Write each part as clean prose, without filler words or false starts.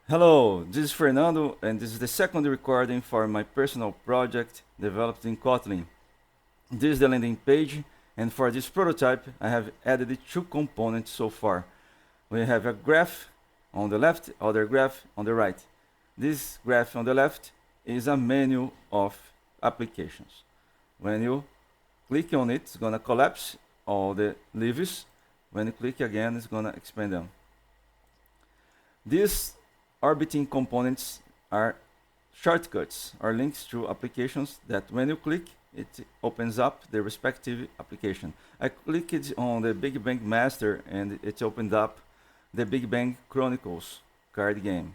Hello, this is Fernando, and this is the second recording for my personal project developed in Kotlin. This is the landing page, and for this prototype, I have added two components so far. We have a graph on the left, other graph on the right. This graph on the left is a menu of applications. When you click on it, it's going to collapse all the leaves. When you click again, it's going to expand them. These orbiting components are shortcuts or links to applications that when you click, it opens up the respective application. I clicked on the Big Bang Master and it opened up the Big Bang Chronicles card game.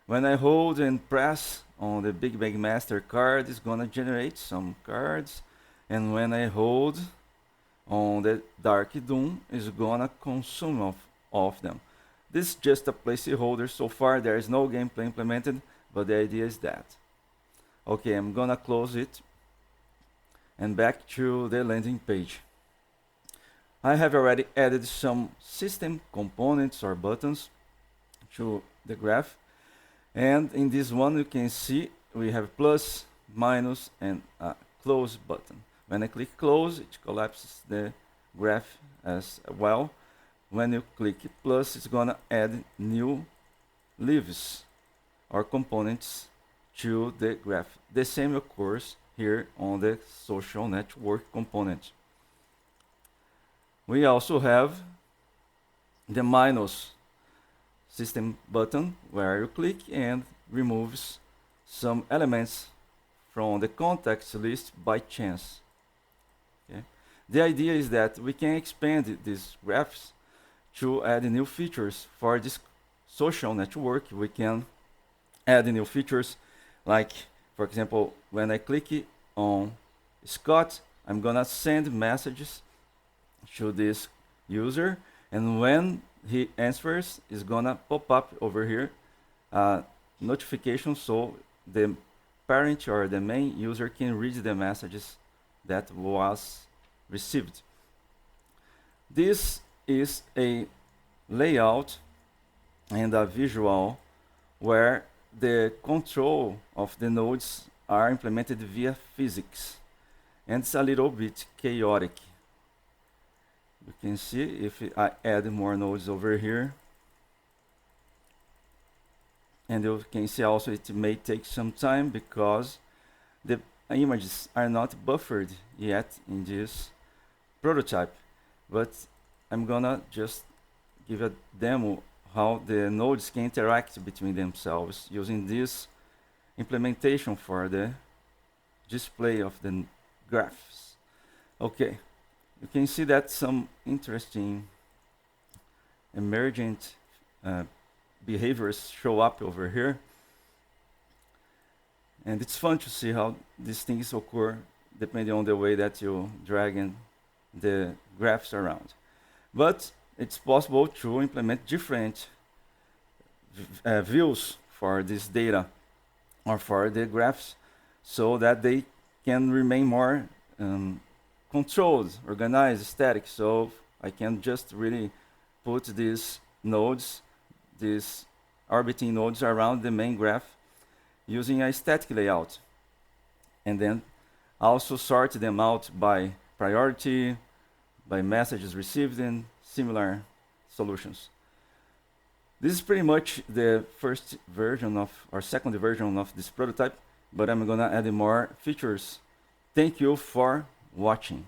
When I hold and press on the Big Bang Master card, it's gonna generate some cards. And when I hold on the Dark Doom, it's gonna consume all of them. This is just a placeholder. So far, there is no gameplay implemented, but the idea is that. Okay, I'm gonna close it and back to the landing page. I have already added some system components or buttons to the graph. And in this one, you can see we have plus, minus, and a close button. When I click close, it collapses the graph as well. When you click plus, it's gonna add new leaves or components to the graph. The same occurs here on the social network component. We also have the minus system button where you click and removes some elements from the context list by chance. Okay? The idea is that we can expand these graphs to add new features for this social network. We can add new features like, for example, when I click on Scott, I'm gonna send messages to this user, and when he answers, it's gonna pop up over here a notification so the parent or the main user can read the messages that was received. This is a layout and a visual where the control of the nodes are implemented via physics, and it's a little bit chaotic. You can see if I add more nodes over here, and you can see also it may take some time because the images are not buffered yet in this prototype, but I'm gonna just give a demo how the nodes can interact between themselves using this implementation for the display of the graphs. Okay, you can see that some interesting emergent behaviors show up over here. And it's fun to see how these things occur depending on the way that you drag the graphs around. But it's possible to implement different views for this data or for the graphs so that they can remain more controlled, organized, static. So I can just really put these nodes, these orbiting nodes around the main graph using a static layout. And then also sort them out by priority, by messages received, and similar solutions. This is pretty much the first version of, or second version of this prototype, but I'm gonna add more features. Thank you for watching.